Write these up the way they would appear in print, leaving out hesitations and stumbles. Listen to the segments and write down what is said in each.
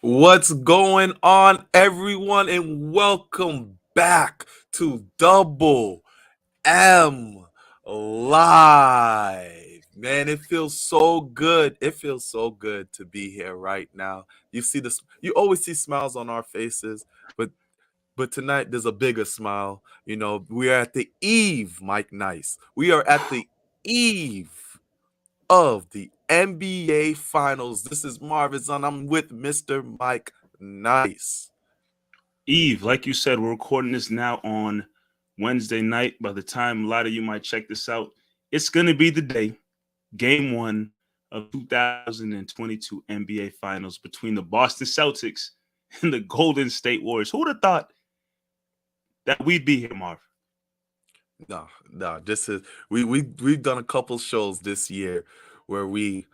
What's going on, everyone, and welcome back to Double M Live. Man, it feels so good. It feels so good to be here right now. You see this, you always see smiles on our faces, but tonight there's a bigger smile. We are at the eve, Mike Nice. We are at the eve of the NBA Finals. This is Marvin and I'm with Mr. Mike Nice. Eve, like you said, we're recording this now on Wednesday night. By the time a lot of you might check this out, it's going to be the day, game one of 2022 NBA Finals between the Boston Celtics and the Golden State Warriors. Who would have thought that we'd be here, Marv? No. This is we've done a couple shows this year where we,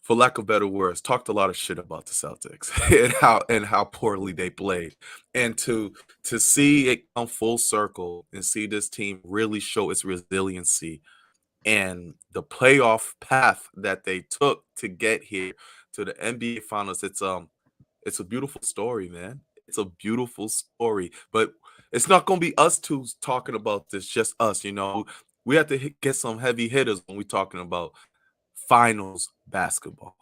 for lack of better words, talked a lot of shit about the Celtics and how poorly they played. And to see it come full circle and see this team really show its resiliency and the playoff path that they took to get here to the NBA Finals. It's a beautiful story, man. It's a beautiful story. But it's not gonna be us two talking about this, just us. We have to get some heavy hitters when we're talking about finals basketball.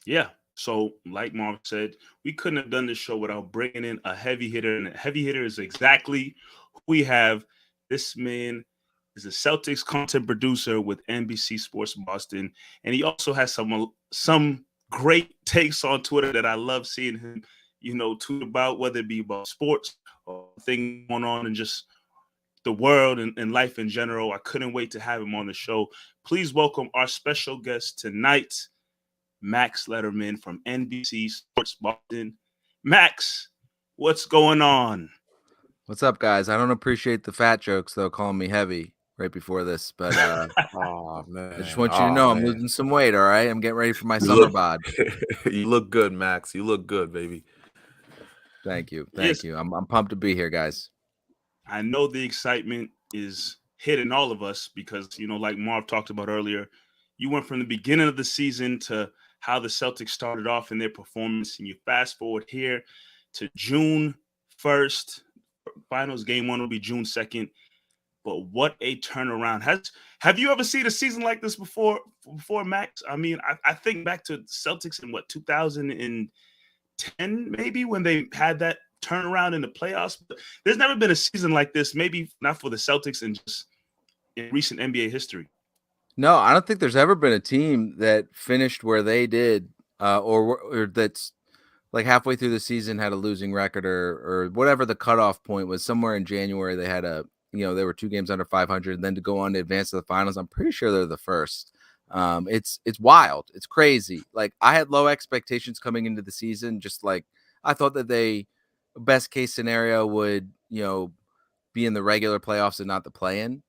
Yeah. So, like Marv said, we couldn't have done this show without bringing in a heavy hitter. And a heavy hitter is exactly who we have. This man is a Celtics content producer with NBC Sports Boston. And he also has some great takes on Twitter that I love seeing him, tweet about, whether it be about sports or things going on and just the world and life in general. I couldn't wait to have him on the show. Please welcome our special guest tonight, Max Lederman from NBC Sports Boston. Max, what's going on? What's up, guys? I don't appreciate the fat jokes, though, calling me heavy right before this, but Oh man. I just want you to know I'm losing some weight, all right? I'm getting ready for my You summer look, bod. you look good, Max. You look good, baby. Thank you. Yes. I'm pumped to be here, guys. I know the excitement is hitting all of us because, like Marv talked about earlier, you went from the beginning of the season to how the Celtics started off in their performance, and you fast forward here to June 1st. Finals game one will be June 2nd. But what a turnaround. Have you ever seen a season like this before, Max? I mean, I think back to Celtics in 2010, maybe, when they had that turnaround in the playoffs. But there's never been a season like this, maybe not for the Celtics and just in recent NBA history. No, I don't think there's ever been a team that finished where they did, or that's like halfway through the season had a losing record or whatever the cutoff point was. Somewhere in January, they had they were 2 games under 500, and then to go on to advance to the finals. I'm pretty sure they're the first. It's wild. It's crazy. Like, I had low expectations coming into the season. Just like I thought that they, best case scenario, would be in the regular playoffs and not the play-in.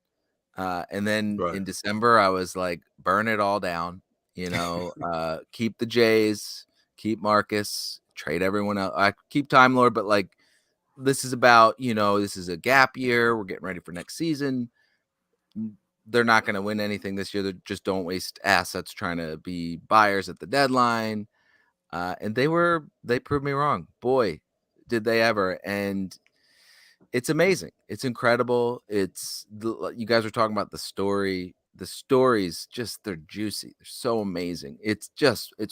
And then Right. in December, I was like, burn it all down. Keep the Jays, keep Marcus, trade everyone else. I keep Time Lord, but like, this is about, this is a gap year. We're getting ready for next season. They're not going to win anything this year. They just don't waste assets trying to be buyers at the deadline. And they proved me wrong. Boy, did they ever. And it's amazing. It's incredible. You guys were talking about the story. The stories, just, they're juicy. They're so amazing. It's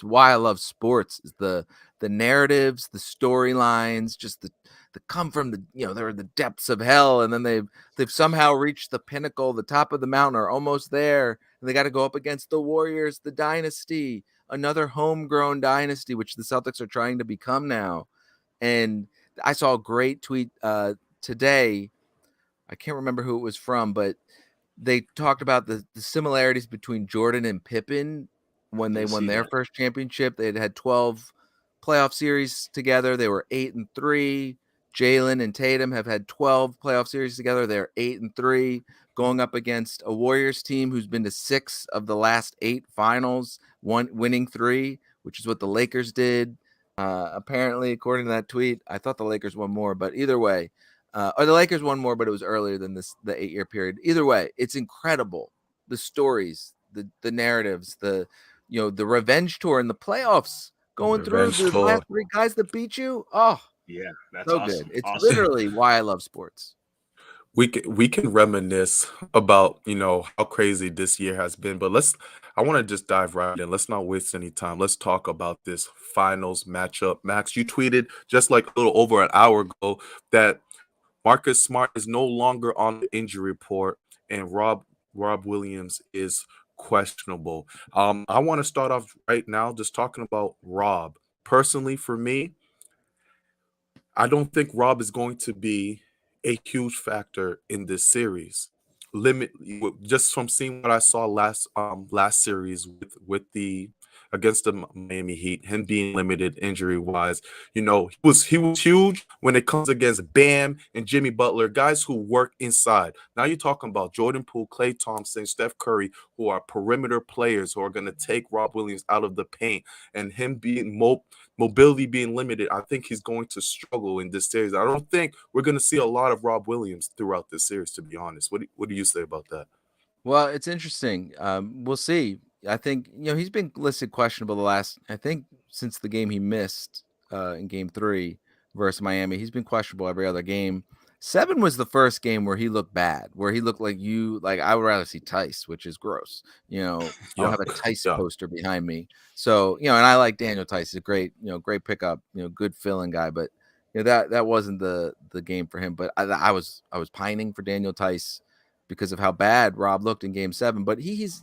why I love sports. Is the narratives, the storylines, just the come from they're in the depths of hell, and then they've somehow reached the pinnacle, the top of the mountain, or almost there, and they got to go up against the Warriors, the dynasty, another homegrown dynasty, which the Celtics are trying to become now. And I saw a great tweet today. I can't remember who it was from, but they talked about the similarities between Jordan and Pippen when they won their first championship. They had 12 playoff series together. They were 8-3. Jalen and Tatum have had 12 playoff series together. They're 8-3, going up against a Warriors team who's been to 6 of the last 8 finals, winning 3, which is what the Lakers did. Apparently, according to that tweet, I thought the Lakers won more, but either way, or the Lakers won more, but it was earlier than the 8-year period. Either way, it's incredible. The stories, the narratives, the revenge tour in the playoffs going through Revenge the tour. last 3 guys that beat you. Oh, Yeah, that's so awesome. good. It's Awesome. literally why I love sports. We can reminisce about, how crazy this year has been, but I want to just dive right in. Let's not waste any time. Let's talk about this finals matchup. Max, you tweeted just like a little over an hour ago that Marcus Smart is no longer on the injury report and Rob Williams is questionable. I want to start off right now just talking about Rob. Personally, for me, I don't think Rob is going to be a huge factor in this series. Just from seeing what I saw last series with the against the Miami Heat, him being limited injury wise, he was huge when it comes against Bam and Jimmy Butler, guys who work inside. Now you're talking about Jordan Poole, Klay Thompson, Steph Curry, who are perimeter players who are going to take Rob Williams out of the paint, and him being mobility being limited. I think he's going to struggle in this series. I don't think we're going to see a lot of Rob Williams throughout this series, to be honest. What do you say about that? Well, it's interesting. We'll see. I think he's been listed questionable the last. I think since the game he missed in Game 3 versus Miami, he's been questionable every other game. 7 was the first game where he looked bad, where he looked like I would rather see Tice, which is gross. I don't Yeah, have a Tice yeah. poster behind me, so and I like Daniel Tice. He's a great pickup, good filling guy, but that wasn't the game for him. But I was pining for Daniel Tice because of how bad Rob looked in Game 7. But he's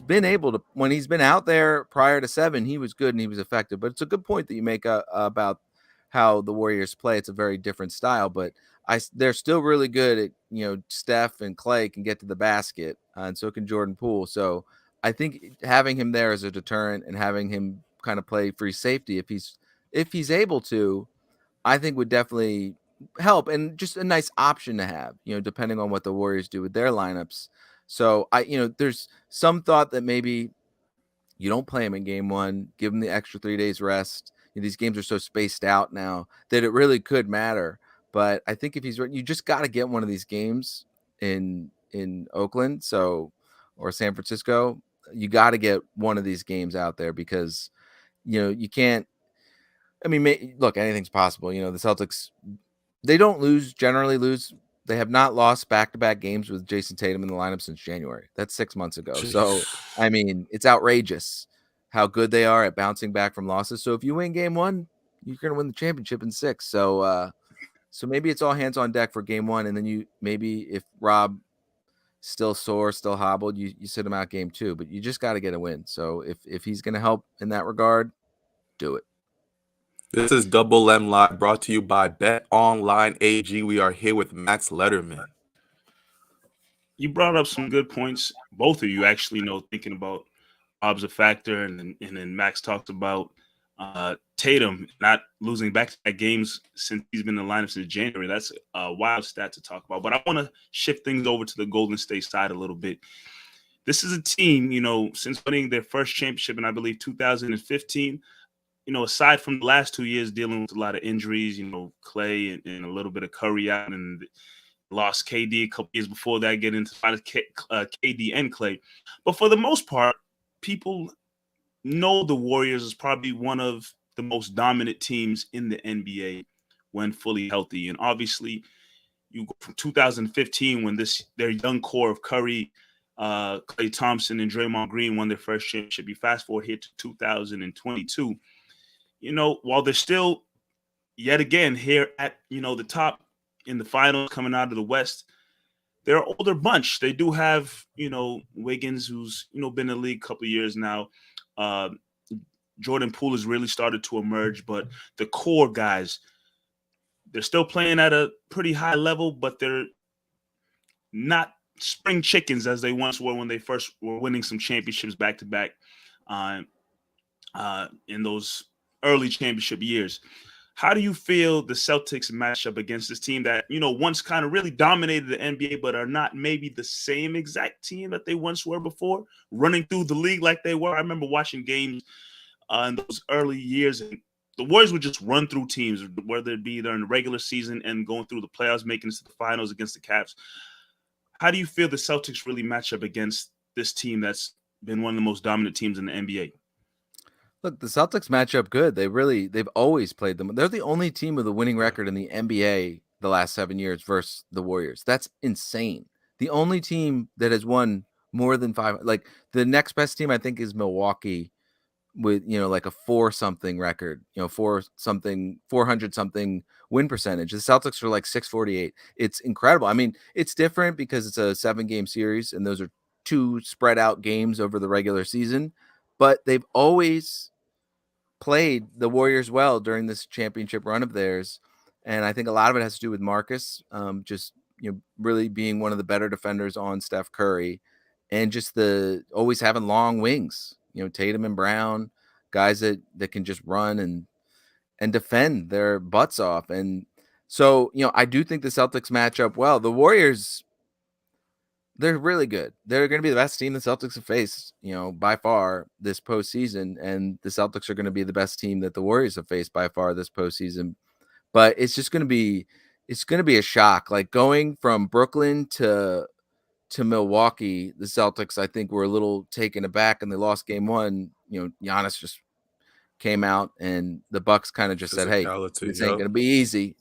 been able to, when he's been out there prior to 7, he was good and he was effective. But it's a good point that you make about how the Warriors play. It's a very different style, but they're still really good at, Steph and Klay can get to the basket, and so can Jordan Poole. So I think having him there as a deterrent and having him kind of play free safety, if he's able to, I think would definitely help, and just a nice option to have, depending on what the Warriors do with their lineups. So there's some thought that maybe you don't play him in Game 1, give him the extra 3 days rest. These games are so spaced out now that it really could matter. But I think if you just got to get one of these games in Oakland, or San Francisco. You got to get one of these games out there because you can't. I mean, look, anything's possible. The Celtics, they don't generally lose. They have not lost back-to-back games with Jason Tatum in the lineup since January. That's 6 months ago. So, I mean, it's outrageous how good they are at bouncing back from losses. So if you win Game 1, you're going to win the championship in 6. So maybe it's all hands on deck for Game 1, and then maybe if Rob still sore, still hobbled, you sit him out Game 2. But you just got to get a win. So if he's going to help in that regard, do it. This is Double M Live, brought to you by Bet Online AG. We are here with Max Lederman. You brought up some good points. Both of you actually thinking about Rob's a factor, and then Max talked about Tatum not losing back-to-back games since he's been in the lineup since January. That's a wild stat to talk about. But I want to shift things over to the Golden State side a little bit. This is a team, since winning their first championship in, I believe, 2015, aside from the last 2 years dealing with a lot of injuries, Klay and a little bit of Curry out, and lost KD a couple years before that, getting into KD and Klay. But for the most part, people know the Warriors is probably one of the most dominant teams in the NBA when fully healthy. And obviously, you go from 2015 when their young core of Curry, Klay Thompson, and Draymond Green won their first championship. You fast forward here to 2022. While they're still yet again here at the top in the finals coming out of the West, they're an older bunch. They do have Wiggins, who's been in the league a couple of years now. Jordan Poole has really started to emerge, but the core guys, they're still playing at a pretty high level, but they're not spring chickens as they once were when they first were winning some championships back to back in those early championship years. How do you feel the Celtics match up against this team that, once kind of really dominated the NBA, but are not maybe the same exact team that they once were before, running through the league like they were? I remember watching games in those early years, and the Warriors would just run through teams, whether it be during the regular season and going through the playoffs, making it to the finals against the Cavs. How do you feel the Celtics really match up against this team that's been one of the most dominant teams in the NBA? Look, the Celtics match up good. They've always played them. They're the only team with a winning record in the NBA the last 7 years versus the Warriors. That's insane. The only team that has won more than 5, like the next best team I think is Milwaukee with, like a 4-something record, 400 something win percentage. The Celtics are like 648. It's incredible. I mean, it's different because it's a 7-game series and those are 2 spread out games over the regular season, but they've always played the Warriors well during this championship run of theirs. And I think a lot of it has to do with Marcus, just really being one of the better defenders on Steph Curry, and just the always having long wings. Tatum and Brown, guys that can just run and defend their butts off. And so I do think the Celtics match up well. The Warriors, they're really good. They're going to be the best team the Celtics have faced, by far this postseason. And the Celtics are going to be the best team that the Warriors have faced by far this postseason. But it's just going to be, a shock. Like going from Brooklyn to Milwaukee, the Celtics, I think, were a little taken aback and they lost game 1. Giannis just came out and the Bucks kind of just said, hey, this ain't going to be easy.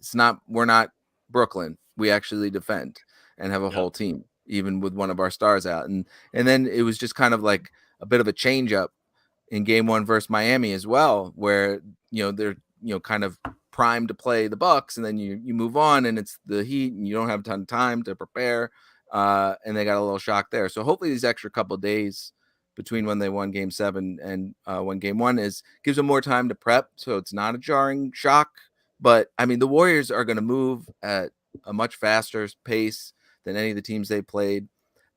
We're not Brooklyn. We actually defend and have a whole team, even with one of our stars out. And then it was just kind of like a bit of a change up in game 1 versus Miami as well, where, they're, kind of primed to play the Bucks, and then you move on and it's the Heat and you don't have a ton of time to prepare. And they got a little shock there. So hopefully these extra couple of days between when they won game 7 and when game 1 gives them more time to prep. So it's not a jarring shock, but I mean, the Warriors are going to move at a much faster pace than any of the teams they played.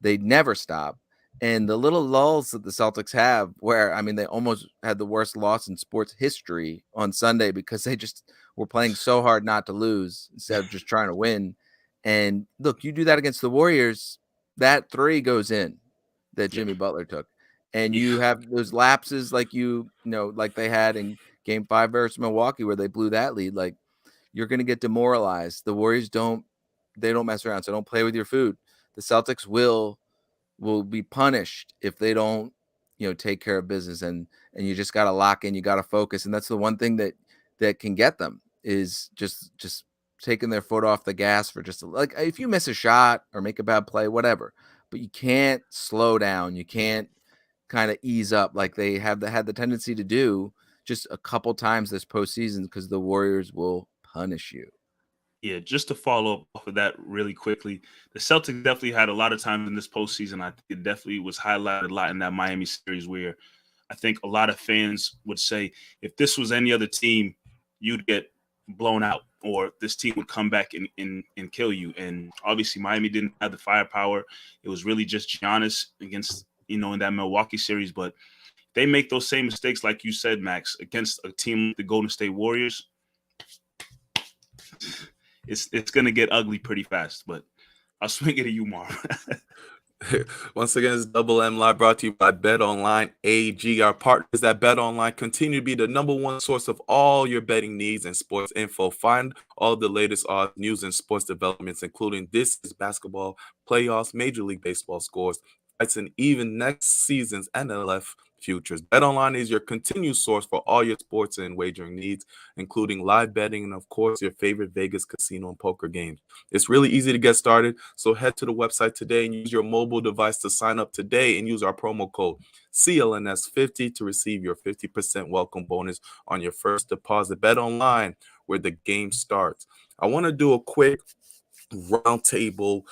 They never stop. And the little lulls that the Celtics have, where, I mean, they almost had the worst loss in sports history on Sunday because they just were playing so hard not to lose instead of just trying to win. And look, you do that against the Warriors, that 3 goes in that Jimmy Butler took. And you have those lapses like like they had in game 5 versus Milwaukee where they blew that lead. Like, you're going to get demoralized. The Warriors don't mess around. So don't play with your food. The Celtics will be punished if they don't, take care of business. And you just got to lock in, you got to focus. And that's the one thing that can get them is just taking their foot off the gas for just like, if you miss a shot or make a bad play, whatever, but you can't slow down. You can't kind of ease up like they had the tendency to do just a couple times this postseason, because the Warriors will punish you. Yeah, just to follow up off of that really quickly, the Celtics definitely had a lot of time in this postseason. I think it definitely was highlighted a lot in that Miami series, where I think a lot of fans would say if this was any other team, you'd get blown out, or this team would come back and kill you. And obviously Miami didn't have the firepower. It was really just Giannis against, in that Milwaukee series. But they make those same mistakes, like you said, Max, against a team like the Golden State Warriors. It's going to get ugly pretty fast, but I'll swing it to you, Marv. Once again, it's Double M Live, brought to you by BetOnline AG. Our partners at BetOnline continue to be the #1 source of all your betting needs and sports info. Find all the latest odds, news, and sports developments, including this is basketball, playoffs, Major League Baseball scores, fights, and even next season's NLF futures. BetOnline is your continued source for all your sports and wagering needs, including live betting and, of course, your favorite Vegas casino and poker games. It's really easy to get started, so head to the website today and use your mobile device to sign up today and use our promo code CLNS50 to receive your 50% welcome bonus on your first deposit. BetOnline, where the game starts. I want to do a quick roundtable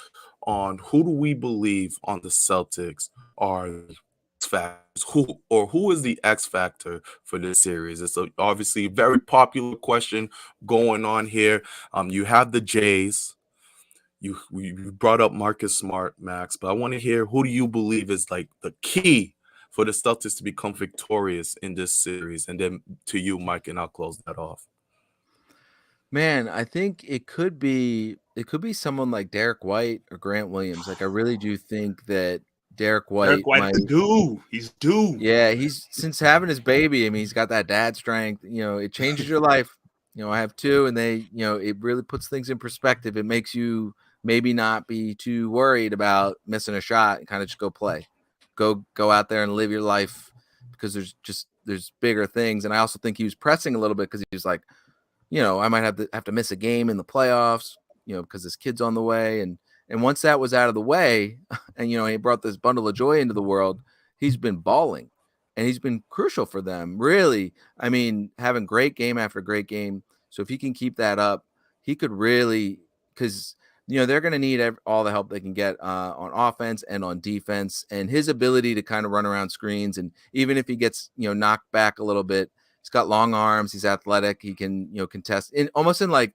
on who do we believe on the Celtics are factors, who is the X factor for this series. It's obviously a very popular question going on here. You have the Jays. You brought up Marcus Smart, Max, but I want to hear, who do you believe is like the key for the Celtics to become victorious in this series? And then to you, Mike, and I'll close that off. Man, I think it could be someone like Derek White or Grant Williams. Like, I really do think that Derek White is due. He's due. Yeah, he's, since having his baby, I mean, he's got that dad strength. It changes your life. I have 2, and they, it really puts things in perspective. It makes you maybe not be too worried about missing a shot and kind of just go play. Go out there and live your life, because there's bigger things. And I also think he was pressing a little bit because he was like, I might have to miss a game in the playoffs, because this kid's on the way. And once that was out of the way, and he brought this bundle of joy into the world, he's been balling, and he's been crucial for them. Really, I mean, having great game after great game. So if he can keep that up, he could really, because they're going to need all the help they can get on offense and on defense, and his ability to kind of run around screens, and even if he gets knocked back a little bit, he's got long arms, he's athletic, he can contest in almost in like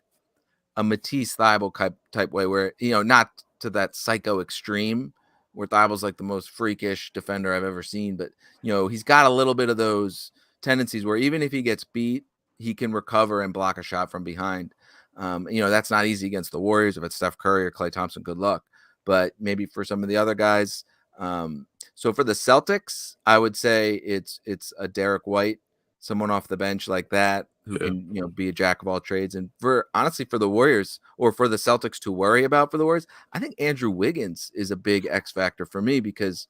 a Matisse Thybulle type way, where not to that psycho extreme where Thybulle's like the most freakish defender I've ever seen, but he's got a little bit of those tendencies where even if he gets beat, he can recover and block a shot from behind. That's not easy against the Warriors. If it's Steph Curry or Klay Thompson, good luck. But maybe for some of the other guys. So for the Celtics, I would say it's a Derek White, someone off the bench like that who can be a jack of all trades. And for the Warriors, or for the Celtics to worry about for the Warriors, I think Andrew Wiggins is a big X factor for me, because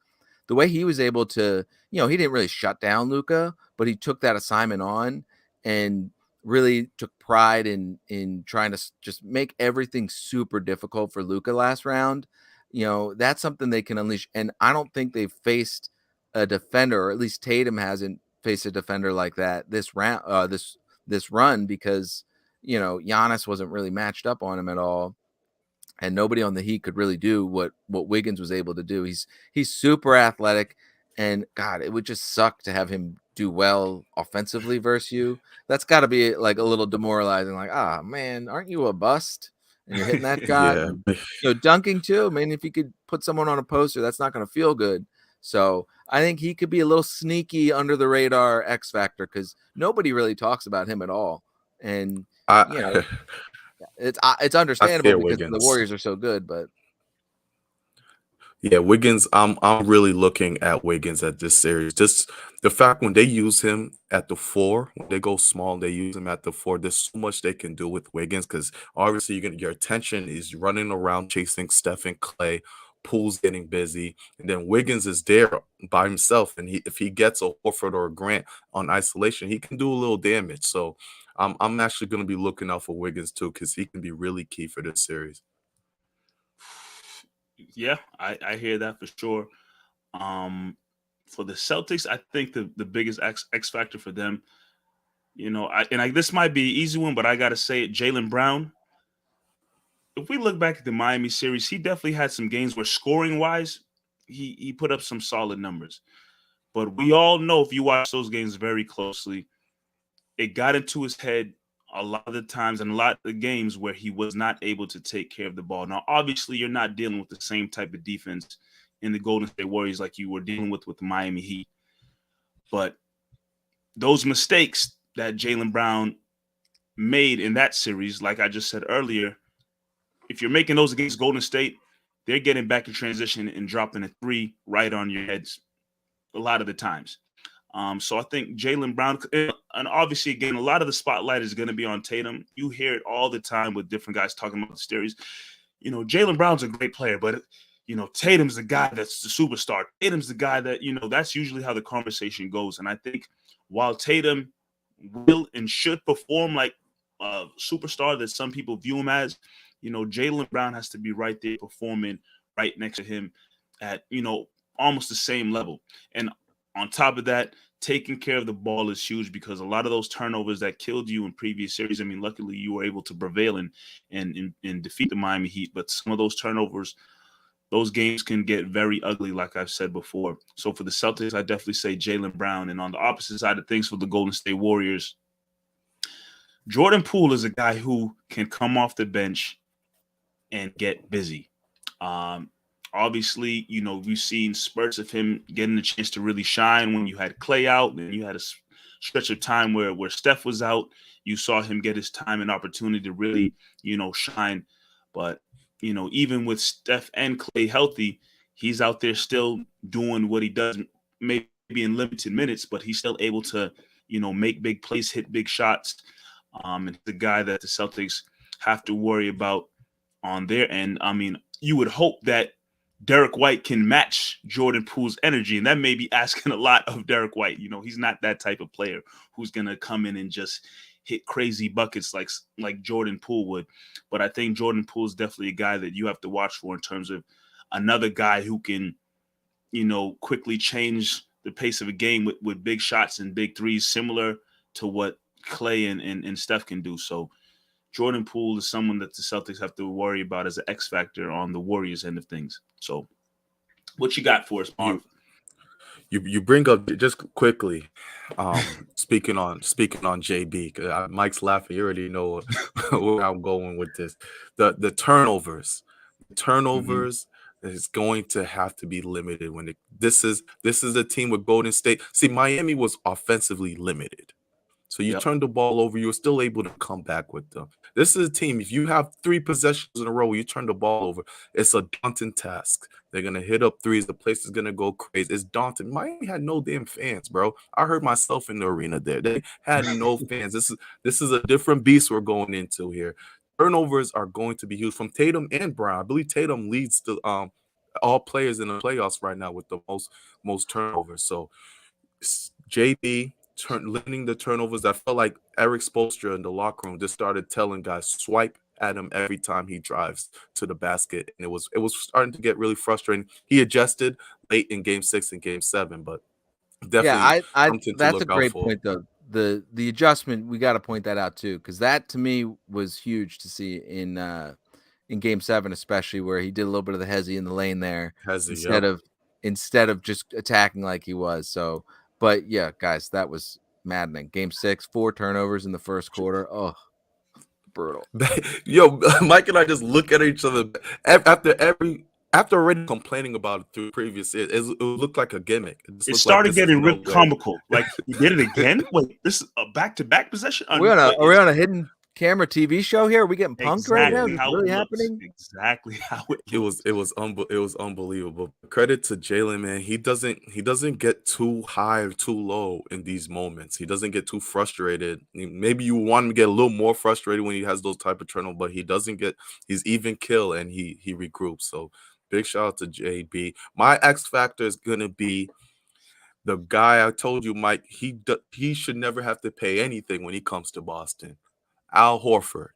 the way he was able to, he didn't really shut down Luka, but he took that assignment on and really took pride in trying to just make everything super difficult for Luka last round. That's something they can unleash. And I don't think they've faced a defender, or at least Tatum hasn't faced a defender like that this round, this run, because Giannis wasn't really matched up on him at all, and nobody on the Heat could really do what Wiggins was able to do. He's super athletic, and God, it would just suck to have him do well offensively versus you. That's got to be like a little demoralizing. Like, man, aren't you a bust? And you're hitting that shot, Yeah. and, dunking too. I mean, if you could put someone on a poster, that's not going to feel good. So I think he could be a little sneaky under the radar X factor, because nobody really talks about him at all. And I it's understandable fear because the Wiggins. Warriors are so good, but Yeah, Wiggins, I'm really looking at Wiggins at this series. Just the fact when they use him at the 4, when they go small, they use him at the 4. There's so much they can do with Wiggins, because obviously your attention is running around chasing Steph and Clay, Poole's getting busy, and then Wiggins is there by himself. And if he gets a Horford or a Grant on isolation, he can do a little damage. So I'm actually going to be looking out for Wiggins too, because he can be really key for this series. Yeah, I hear that for sure. For the Celtics, I think the biggest X factor for them, this might be an easy one, but I got to say it, Jaylen Brown. If we look back at the Miami series, he definitely had some games where scoring wise, he put up some solid numbers. But we all know, if you watch those games very closely, it got into his head a lot of the times and a lot of the games where he was not able to take care of the ball. Now, obviously, you're not dealing with the same type of defense in the Golden State Warriors like you were dealing with the Miami Heat. But those mistakes that Jaylen Brown made in that series, like I just said earlier, if you're making those against Golden State, they're getting back in transition and dropping a 3 right on your heads a lot of the times. So I think Jaylen Brown, and obviously, again, a lot of the spotlight is going to be on Tatum. You hear it all the time with different guys talking about the series. Jaylen Brown's a great player, but, Tatum's the guy that's the superstar. Tatum's the guy that, that's usually how the conversation goes. And I think while Tatum will and should perform like a superstar that some people view him as, Jaylen Brown has to be right there performing right next to him at, almost the same level. And on top of that, taking care of the ball is huge, because a lot of those turnovers that killed you in previous series, I mean, luckily you were able to prevail and defeat the Miami Heat. But some of those turnovers, those games can get very ugly, like I've said before. So for the Celtics, I definitely say Jaylen Brown. And on the opposite side of things for the Golden State Warriors, Jordan Poole is a guy who can come off the bench and get busy. Obviously, we've seen spurts of him getting a chance to really shine when you had Clay out, and you had a stretch of time where Steph was out. You saw him get his time and opportunity to really, shine. But, even with Steph and Clay healthy, he's out there still doing what he does, maybe in limited minutes, but he's still able to, make big plays, hit big shots. And the guy that the Celtics have to worry about on their end. I mean, you would hope that Derek White can match Jordan Poole's energy, and that may be asking a lot of Derek White. You know, he's not that type of player who's gonna come in and just hit crazy buckets like Jordan Poole would. But I think Jordan Poole is definitely a guy that you have to watch for in terms of another guy who can, you know, quickly change the pace of a game with big shots and big threes, similar to what Clay and Steph can do. So Jordan Poole is someone that the Celtics have to worry about as an X factor on the Warriors end of things. So what you got for us, Marv? You bring up just quickly, speaking on JB. 'Cause Mike's laughing. You already know where I'm going with this. The turnovers, is going to have to be limited when this is a team with Golden State. See, Miami was offensively limited. So you Yep. turn the ball over, you're still able to come back with them. This is a team, if you have 3 possessions in a row where you turn the ball over, it's a daunting task. They're going to hit up threes. The place is going to go crazy. It's daunting. Miami had no damn fans, bro. I heard myself in the arena there. They had no fans. This is a different beast we're going into here. Turnovers are going to be huge from Tatum and Brown. I believe Tatum leads to all players in the playoffs right now with the most turnovers. So JB limiting the turnovers. I felt like Eric Spoelstra in the locker room just started telling guys swipe at him every time he drives to the basket, and it was starting to get really frustrating. He adjusted late in Game 6 and Game 7, but definitely something to that's a look out great for. point though. The adjustment, we got to point that out too, because that to me was huge to see in Game 7, especially where he did a little bit of the hezzy in the lane there instead of just attacking like he was. So, but yeah, guys, that was maddening. Game 6, 4 turnovers in the first quarter. Oh, brutal. Yo, Mike and I just look at each other after already complaining about it through previous years. It looked like a gimmick. It started getting real comical. Like, he did it again? Wait, this is a back-to-back possession? Are we on a hidden camera TV show here? Are we getting punked right now? Is this really happening? Exactly how it was unbelievable. Credit to Jalen, man. He doesn't get too high or too low in these moments. He doesn't get too frustrated. Maybe you want him to get a little more frustrated when he has those type of turnovers, but he doesn't get. He's even kill and he regroups. So big shout out to JB. My X factor is gonna be the guy I told you, Mike. He should never have to pay anything when he comes to Boston. Al Horford.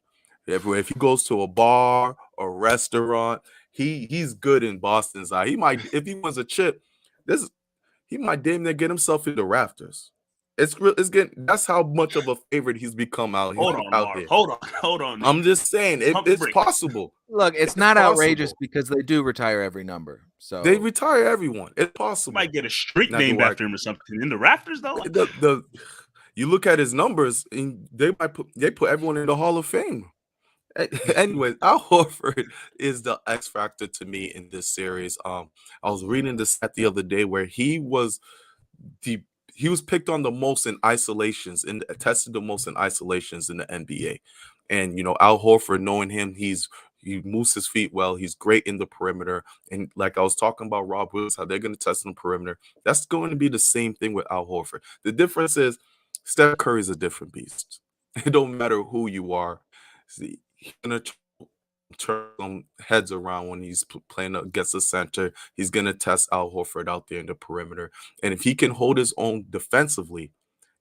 If he goes to a bar or restaurant, he's good in Boston's eye. He might, if he wins a chip, he might damn near get himself into rafters. That's how much of a favorite he's become out here. Hold on. I'm just saying it's possible. Look, it's not outrageous because they do retire every number. So they retire everyone. It's possible. Might get a street named after him or something in the rafters though. You look at his numbers, and they put everyone in the Hall of Fame. Anyways, Al Horford is the X factor to me in this series. I was reading this stat the other day where he was picked on the most in isolations and tested the most in isolations in the NBA. And Al Horford, knowing him, he moves his feet well. He's great in the perimeter. And like I was talking about Rob Williams, how they're going to test in the perimeter. That's going to be the same thing with Al Horford. The difference is Steph Curry is a different beast. It don't matter who you are. See, he's going to turn some heads around when he's playing against the center. He's going to test Al Horford out there in the perimeter. And if he can hold his own defensively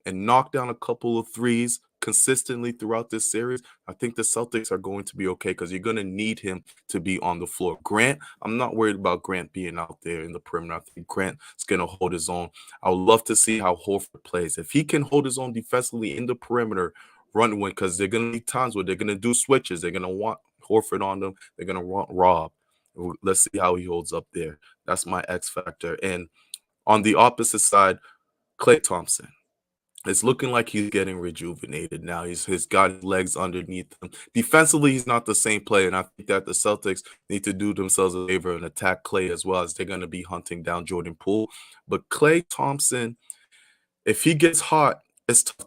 and knock down a couple of threes consistently throughout this series, I think the Celtics are going to be okay because you're going to need him to be on the floor. Grant, I'm not worried about Grant being out there in the perimeter. I think Grant is going to hold his own. I would love to see how Horford plays. If he can hold his own defensively in the perimeter, run win, because they're going to be times where they're going to do switches. They're going to want Horford on them. They're going to want Rob. Let's see how he holds up there. That's my X factor. And on the opposite side, Klay Thompson. It's looking like he's getting rejuvenated now. He's got his legs underneath him. Defensively, he's not the same player, and I think that the Celtics need to do themselves a favor and attack Klay as well, as they're going to be hunting down Jordan Poole. But Klay Thompson, if he gets hot, it's tough.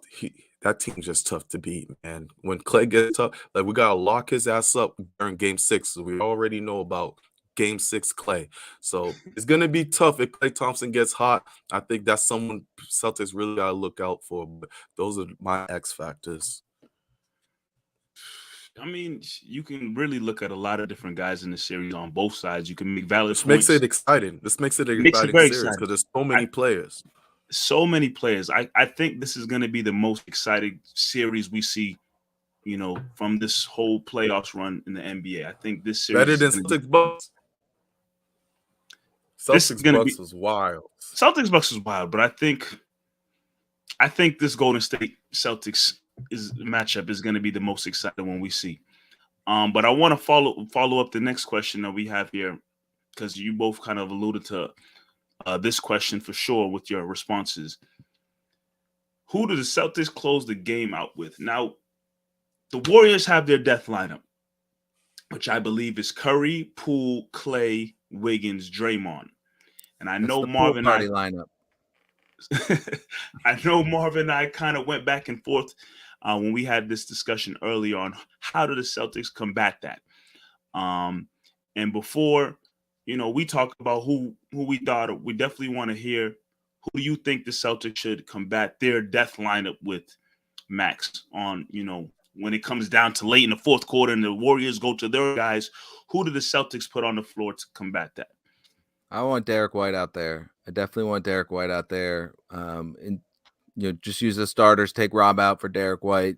That team's just tough to beat, man. When Klay gets tough, like we gotta lock his ass up during Game 6. So we already know about Game 6 Klay. So it's gonna be tough if Klay Thompson gets hot. I think that's someone Celtics really gotta look out for. But those are my X factors. I mean, you can really look at a lot of different guys in the series on both sides. You can make valid This makes points. it exciting. This makes it an Makes it exciting very series exciting. because there's so many players. So many players. I think this is going to be the most exciting series we see, from this whole playoffs run in the NBA. I think this series Better is than going to be. Celtics Bucks. This is Celtics going to Bucks be was wild. Celtics Bucks is wild, but I think this Golden State Celtics matchup is going to be the most exciting one we see. But I want to follow up the next question that we have here, because you both kind of alluded to this question for sure with your responses. Who do the Celtics close the game out with? Now, the Warriors have their death lineup, which I believe is Curry, Poole, Clay, Wiggins, Draymond. And I That's know the pool Marvin party lineup. and I kind of went back and forth when we had this discussion earlier on how do the Celtics combat that. And before, we talk about who we thought, we definitely want to hear who do you think the Celtics should combat their death lineup with, Max, on, when it comes down to late in the fourth quarter and the Warriors go to their guys, who do the Celtics put on the floor to combat that? I want Derek White out there. I definitely want Derek White out there. And just use the starters, take Rob out for Derek White.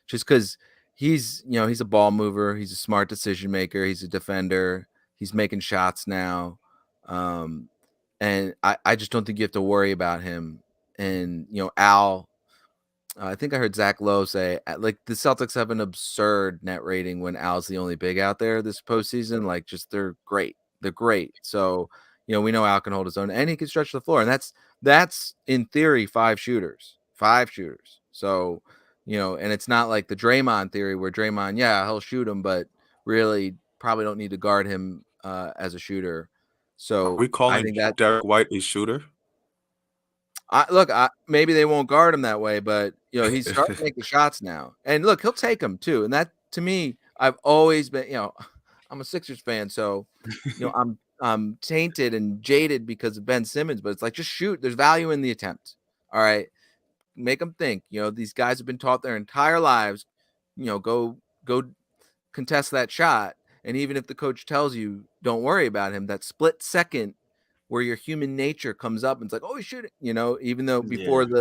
Just because he's a ball mover, he's a smart decision maker, he's a defender, he's making shots now. And I just don't think you have to worry about him. And Al, I think I heard Zach Lowe say like the Celtics have an absurd net rating when Al's the only big out there this postseason. Like just they're great. They're great. So, we know Al can hold his own and he can stretch the floor. And that's in theory five shooters. So, and it's not like the Draymond theory where Draymond, yeah, he'll shoot him, but really probably don't need to guard him as a shooter. Are So we I calling think that Derek White a shooter? maybe they won't guard him that way, but he's starting to make the shots now. And look, he'll take them too. And that to me, I've always been, I'm a Sixers fan, so I'm tainted and jaded because of Ben Simmons, but it's like just shoot. There's value in the attempt. All right. Make them think. These guys have been taught their entire lives, go contest that shot. And even if the coach tells you don't worry about him, that split second where your human nature comes up and it's like, oh, he should, even though before Yeah.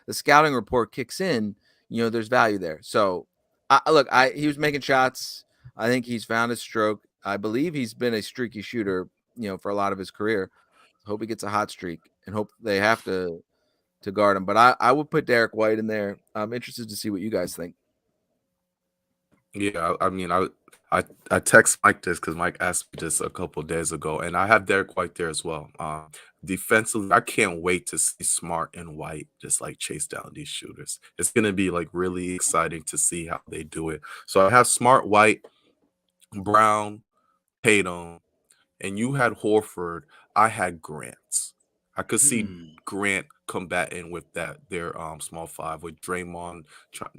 the scouting report kicks in, there's value there. So he was making shots. I think he's found his stroke. I believe he's been a streaky shooter, for a lot of his career. Hope he gets a hot streak and hope they have to guard him. But I would put Derek White in there. I'm interested to see what you guys think. Yeah, I mean, I text Mike this because Mike asked me this a couple of days ago, and I have Derek White there as well. Defensively, I can't wait to see Smart and White just like chase down these shooters. It's gonna be like really exciting to see how they do it. So I have Smart, White, Brown, Tatum, and you had Horford. I had Grant. I could see Grant combating with their small five with Draymond,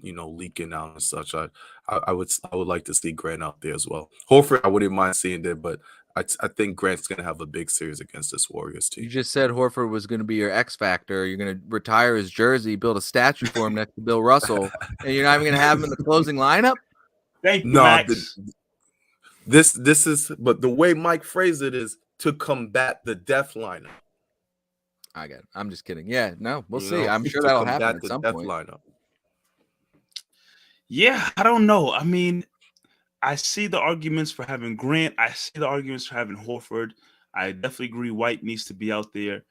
leaking out and such. I would like to see Grant out there as well. Horford, I wouldn't mind seeing there, but I think Grant's gonna have a big series against this Warriors team. You just said Horford was going to be your X factor. You're going to retire his jersey, build a statue for him next to Bill Russell, and you're not even going to have him in the closing lineup. Thank you, No, Max. this is, but the way Mike phrased it is to combat the death lineup. I get it. I'm just kidding. Yeah, no, we'll You see. know, I'm sure to that'll combat happen at the some death point. lineup. Yeah, I don't know. I mean, I see the arguments for having Grant. I see the arguments for having Horford. I definitely agree White needs to be out there.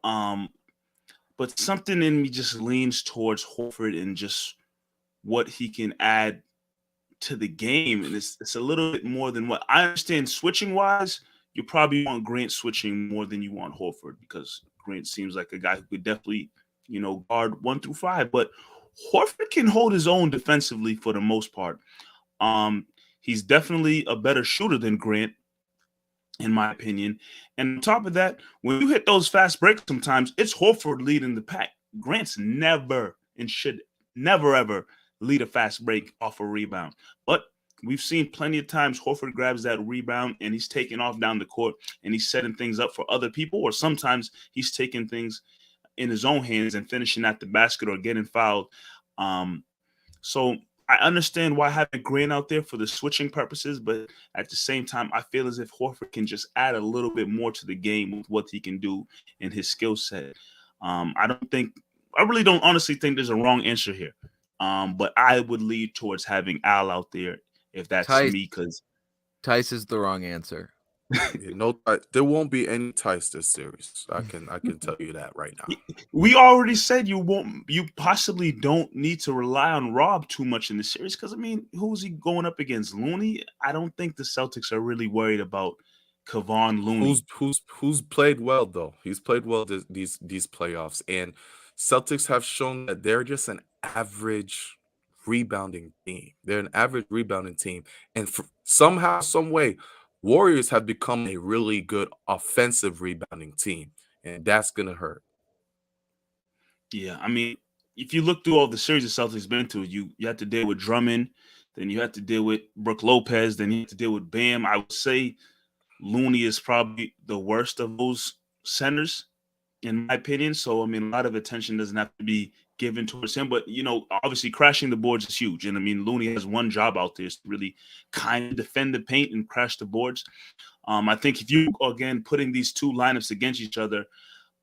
But something in me just leans towards Horford and just what he can add to the game. And it's a little bit more than what I understand switching wise. You probably want Grant switching more than you want Horford because Grant seems like a guy who could definitely, guard 1 through 5. But Horford can hold his own defensively for the most part. He's definitely a better shooter than Grant, in my opinion. And on top of that, when you hit those fast breaks, sometimes it's Horford leading the pack. Grant's never and should never ever lead a fast break off a rebound. But we've seen plenty of times Horford grabs that rebound and he's taking off down the court and he's setting things up for other people, or sometimes he's taking things in his own hands and finishing at the basket or getting fouled. So I understand why having Grant out there for the switching purposes, but at the same time, I feel as if Horford can just add a little bit more to the game with what he can do in his skill set. I really don't honestly think there's a wrong answer here. But I would lead towards having Al out there if that's me, because Tice is the wrong answer. Yeah, there won't be any Tice this series. I can tell you that right now. We already said you possibly don't need to rely on Rob too much in the series, because I mean, who's he going up against? Looney? I don't think the Celtics are really worried about Kevon Looney. Who's played well though? He's played well these playoffs, and Celtics have shown that they're just an average rebounding team. They're an average rebounding team, and somehow, some way, Warriors have become a really good offensive rebounding team, and that's gonna hurt. Yeah, I mean, if you look through all the series the Celtics been to, you have to deal with Drummond, then you have to deal with Brook Lopez, then you have to deal with Bam. I would say Looney is probably the worst of those centers, in my opinion. So, I mean, a lot of attention doesn't have to be given towards him. But, obviously crashing the boards is huge. And, I mean, Looney has one job out there, is to really kind of defend the paint and crash the boards. I think if you, again, putting these two lineups against each other,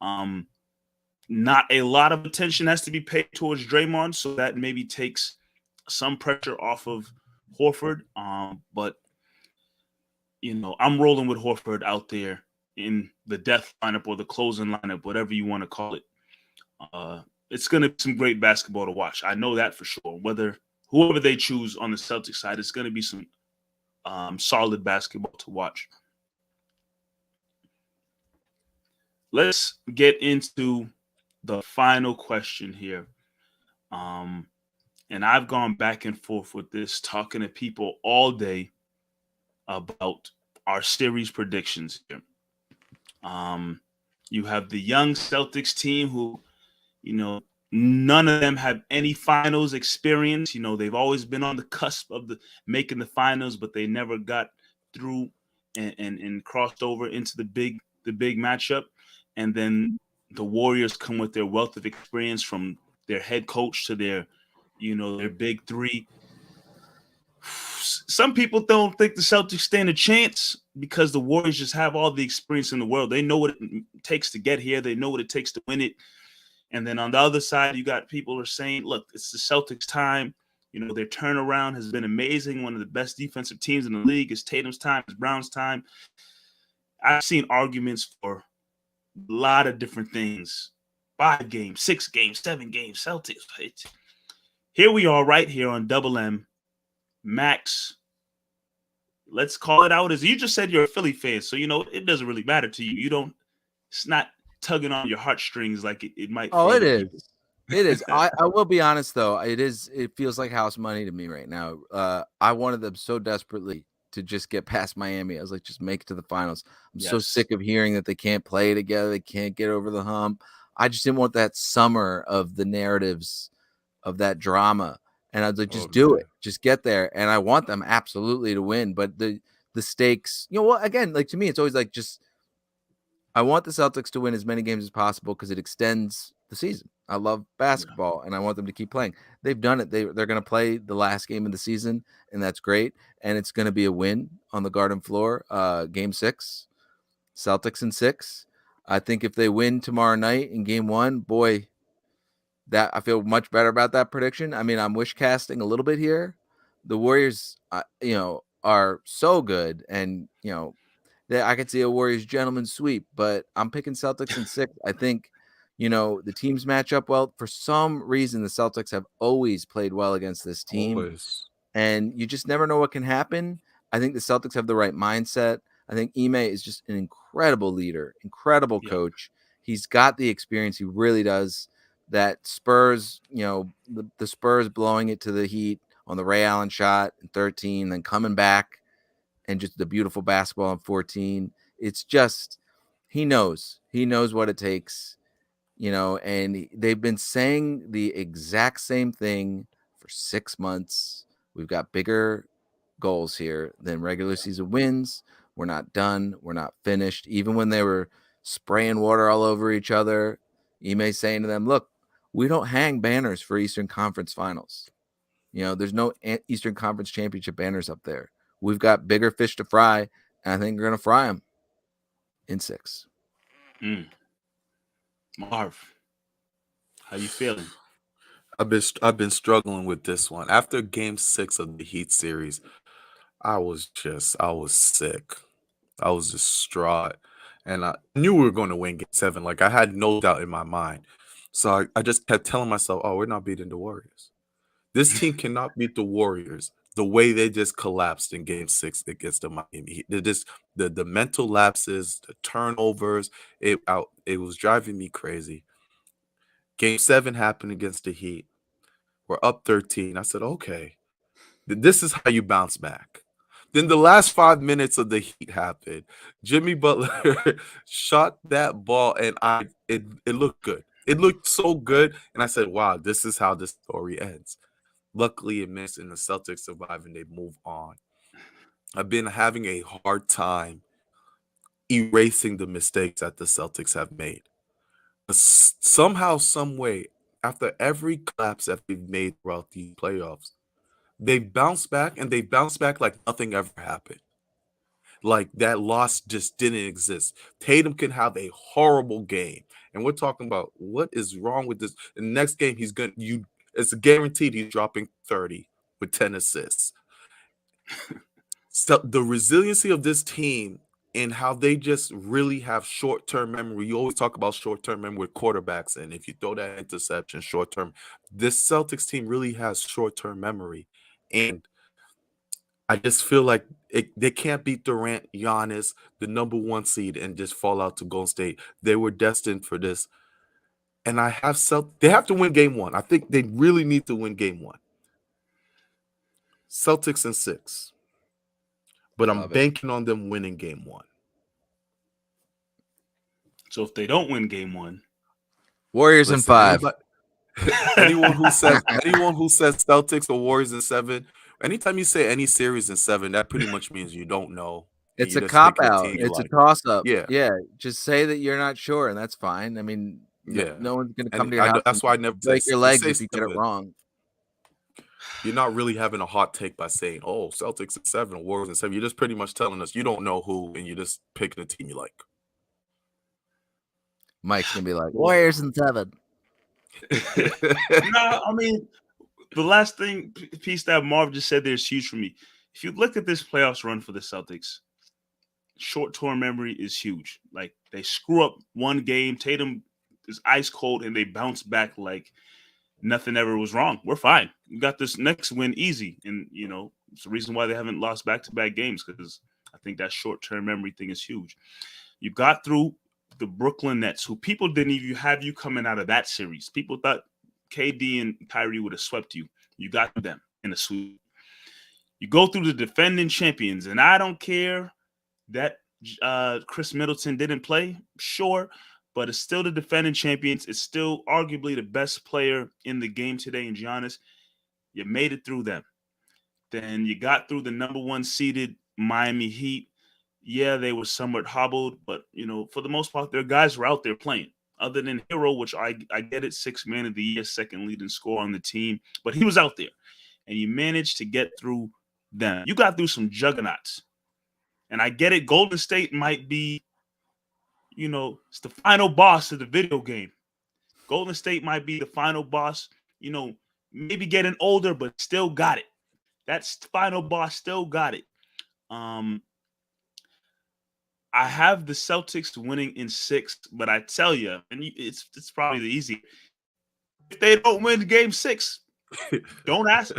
not a lot of attention has to be paid towards Draymond. So that maybe takes some pressure off of Horford. But, I'm rolling with Horford out there in the death lineup or the closing lineup, whatever you want to call it. It's going to be some great basketball to watch. I know that for sure. Whoever they choose on the Celtics side, it's going to be some solid basketball to watch. Let's get into the final question here. And I've gone back and forth with this, talking to people all day about our series predictions here. You have the young Celtics team who, none of them have any finals experience. They've always been on the cusp of making the finals, but they never got through and crossed over into the big matchup. And then the Warriors come with their wealth of experience, from their head coach to their big three. Some people don't think the Celtics stand a chance because the Warriors just have all the experience in the world. They know what it takes to get here. They know what it takes to win it. And then on the other side, you got people who are saying, look, it's the Celtics' time. Their turnaround has been amazing. One of the best defensive teams in the league. It's Tatum's time. It's Brown's time. I've seen arguments for a lot of different things. 5 games, 6 games, 7 games, Celtics. Here we are right here on Double M. Max, let's call it out. As you just said, you're a Philly fan, so it doesn't really matter to you. It's not tugging on your heartstrings like it might. Oh, it is. It is. I will be honest though. It feels like house money to me right now. I wanted them so desperately to just get past Miami. I was like, just make it to the finals. I'm so sick of hearing that they can't play together. They can't get over the hump. I just didn't want that summer of the narratives of that drama. And I was like, just do it. Just get there. And I want them absolutely to win. But the stakes, again, like to me, it's always like I want the Celtics to win as many games as possible because it extends the season. I love basketball and I want them to keep playing. They've done it. They're going to play the last game of the season, and that's great. And it's going to be a win on the Garden floor. Game 6, Celtics in 6. I think if they win tomorrow night in game 1, boy, that I feel much better about that prediction. I mean, I'm wish casting a little bit here. The Warriors, are so good, and I could see a Warriors gentleman's sweep, but I'm picking Celtics in 6. I think, the teams match up well. For some reason, the Celtics have always played well against this team. Always. And you just never know what can happen. I think the Celtics have the right mindset. I think Ime is just an incredible leader, incredible coach. He's got the experience. He really does. That Spurs, the Spurs blowing it to the Heat on the Ray Allen shot in 13, then coming back and just the beautiful basketball in 14. It's just, he knows what it takes, and they've been saying the exact same thing for 6 months. We've got bigger goals here than regular season wins. We're not done. We're not finished. Even when they were spraying water all over each other, Ime saying to them, look, we don't hang banners for Eastern Conference Finals. You know, there's no Eastern Conference Championship banners up there. We've got bigger fish to fry, and I think we're going to fry them in 6. Marv, how you feeling? I've been struggling with this one. After Game 6 of the Heat series, I was sick. I was distraught, and I knew we were going to win Game 7. Like I had no doubt in my mind. So I just kept telling myself, "Oh, we're not beating the Warriors. This team cannot beat the Warriors the way they just collapsed in Game 6 against the Miami Heat. The mental lapses, the turnovers. It was driving me crazy. Game 7 happened against the Heat. We're up 13. I said, okay, this is how you bounce back. Then the last 5 minutes of the Heat happened. Jimmy Butler shot that ball, and it looked good. It looked so good, and I said, wow, this is how this story ends. Luckily, it missed, and the Celtics survive, and they move on. I've been having a hard time erasing the mistakes that the Celtics have made. Somehow, some way, after every collapse that they've made throughout these playoffs, they bounce back, and they bounce back like nothing ever happened. Like that loss just didn't exist. Tatum can have a horrible game, and we're talking about what is wrong with this. The next game, it's guaranteed he's dropping 30 with 10 assists. So the resiliency of this team and how they just really have short-term memory. You always talk about short-term memory with quarterbacks, and if you throw that interception short-term, this Celtics team really has short-term memory. And I just feel like they can't beat Durant, Giannis, the number 1 seed, and just fall out to Golden State. They were destined for this. And they have to win Game 1. I think they really need to win Game 1. Celtics in 6. But I'm banking on them winning Game 1. So if they don't win Game 1, Warriors in 5. Anyone who says Celtics or Warriors in 7, anytime you say any series in 7, that pretty much means you don't know. It's a cop out. It's a toss up. Yeah. Just say that you're not sure, and that's fine. I mean, no one's going to come to your house. That's why I never break your legs if you get it wrong. You're not really having a hot take by saying, "Oh, Celtics in 7, Warriors in 7." You're just pretty much telling us you don't know who, and you're just picking a team you like. Mike's gonna be like, Warriors in 7. No, I mean, the last piece that Marv just said there is huge for me. If you look at this playoffs run for the Celtics, short-term memory is huge. Like they screw up one game, Tatum is ice cold, and they bounce back like nothing ever was wrong. We're fine. We got this next win easy, and it's the reason why they haven't lost back-to-back games, because I think that short-term memory thing is huge. You got through the Brooklyn Nets, who people didn't even have you coming out of that series. People thought KD and Kyrie would have swept you. You got them in the sweep. You go through the defending champions, and I don't care that Chris Middleton didn't play, sure, but it's still the defending champions. It's still arguably the best player in the game today in Giannis. You made it through them. Then you got through the number 1 seeded Miami Heat. Yeah, they were somewhat hobbled, but, for the most part, their guys were out there playing. Other than Hero, which I get it, 6th man of the year, 2nd leading scorer on the team, but he was out there. And you managed to get through them. You got through some juggernauts. And I get it, Golden State might be, it's the final boss of the video game. Golden State might be the final boss, maybe getting older, but still got it. That's final boss, still got it. I have the Celtics winning in 6, but I tell you, and it's probably the easy. If they don't win Game 6, don't ask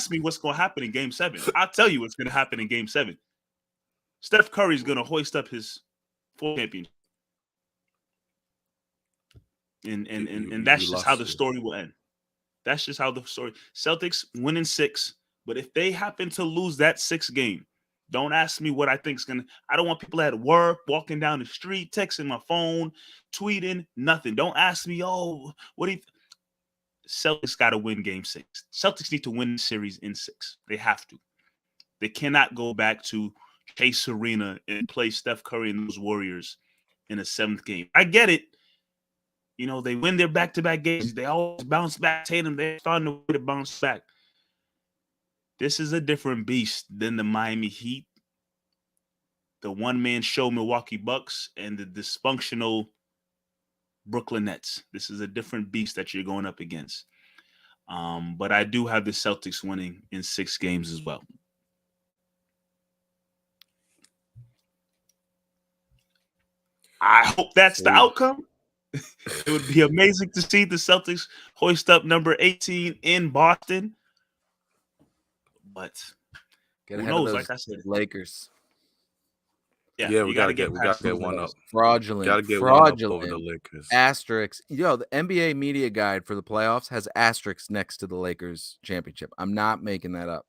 me what's going to happen in Game 7. I'll tell you what's going to happen in Game 7. Steph Curry is going to hoist up his 4th championship, and that's just how the story will end. That's just how the story. Celtics win in 6, but if they happen to lose that 6th game, don't ask me what I think is going to. I don't want people at work, walking down the street, texting my phone, tweeting, nothing. Don't ask me, what do you Celtics got to win Game 6. Celtics need to win the series in 6. They have to. They cannot go back to Chase Arena and play Steph Curry and those Warriors in a 7th game. I get it. They win their back-to-back games. They always bounce back. Tatum, they're starting to bounce back. This is a different beast than the Miami Heat, the one-man show Milwaukee Bucks, and the dysfunctional Brooklyn Nets. This is a different beast that you're going up against. But I do have the Celtics winning in 6 games as well. I hope that's the outcome. It would be amazing to see the Celtics hoist up number 18 in Boston. But Get who ahead knows? of Like I said, Lakers. Yeah, we gotta get one up. Fraudulent. Gotta get one up over the Lakers. Asterisks. The NBA media guide for the playoffs has asterisks next to the Lakers championship. I'm not making that up.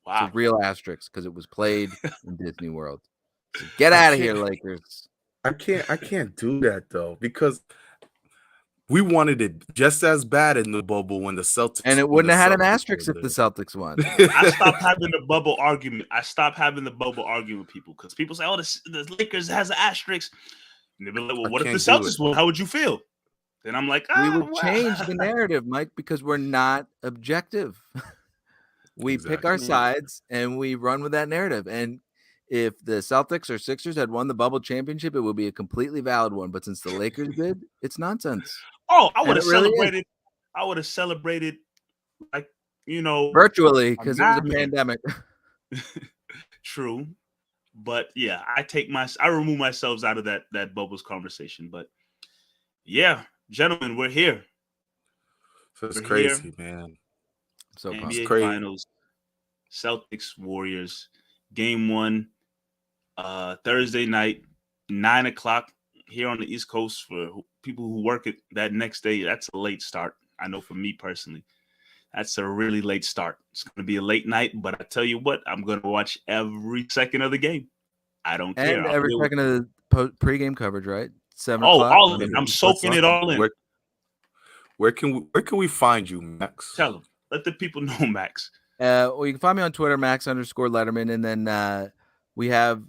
Wow. It's a real asterisk because it was played in Disney World. So get out of here, Lakers. I can't do that though, because we wanted it just as bad in the bubble when the Celtics, and it wouldn't have had an asterisk if the Celtics won. I stopped having the bubble argument. With people, because people say, "Oh, the Lakers has an asterisk." And they'd be like, "Well, what if the Celtics won? How would you feel?" Then I'm like, we would change the narrative, Mike, because we're not objective. We pick our sides and we run with that narrative. And if the Celtics or Sixers had won the bubble championship, it would be a completely valid one. But since the Lakers did, it's nonsense. Oh, I would have celebrated. I would have celebrated, like, virtually, because it was a pandemic. True, but yeah, I remove myself out of that bubbles conversation. But yeah, gentlemen, we're here. It's crazy, man. So NBA Finals, Celtics Warriors, Game 1, Thursday night, 9:00 here on the East Coast. For people who work it that next day, that's a late start. I know for me personally, that's a really late start. It's going to be a late night, but I tell you what, I'm going to watch every second of the game. I don't care. And every second of the pregame coverage, right? 7:00. All of it. I'm soaking it all in. Where can we find you, Max? Tell them. Let the people know, Max. Well, you can find me on Twitter, Max_Lederman, and then we have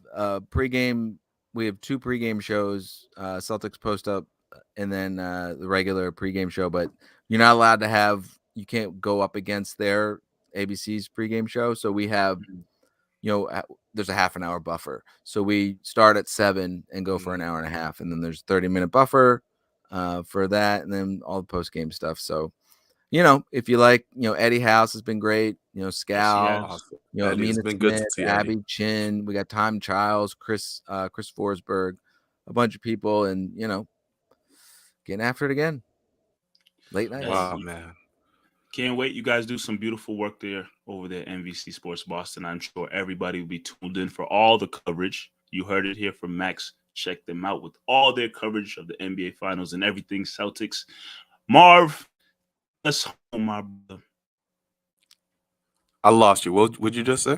pregame. We have 2 pregame shows, Celtics Post Up, and then the regular pregame show. But you're not allowed to have. You can't go up against their ABC's pregame show. So we have, there's a half an hour buffer. So we start at 7 and go for an hour and a half, and then there's 30-minute buffer for that, and then all the post game stuff. So. If you like, Eddie House has been great. Scal, Eddie's Amina been good to see. Abby Chin. We got Time Childs, Chris Forsberg, a bunch of people, and getting after it again. Late night. Wow, man. Can't wait. You guys do some beautiful work there over there, NBC Sports Boston. I'm sure everybody will be tuned in for all the coverage. You heard it here from Max. Check them out with all their coverage of the NBA Finals and everything Celtics. Marv. Let's home, my brother. I lost you. What would you just say?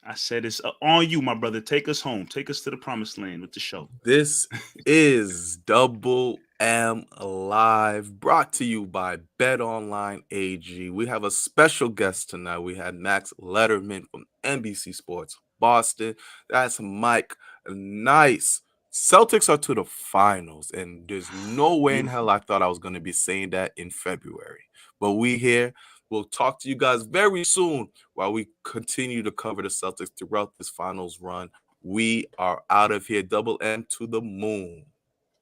I said it's on you, my brother. Take us home. Take us to the promised land with the show. This is Double M Live, brought to you by BetOnline AG. We have a special guest tonight. We had Max Lederman from NBC Sports Boston. That's Mike Nice. Celtics are to the finals, and there's no way in hell I thought I was going to be saying that in February. But we here. We'll talk to you guys very soon while we continue to cover the Celtics throughout this finals run. We are out of here. Double M to the moon.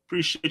Appreciate you.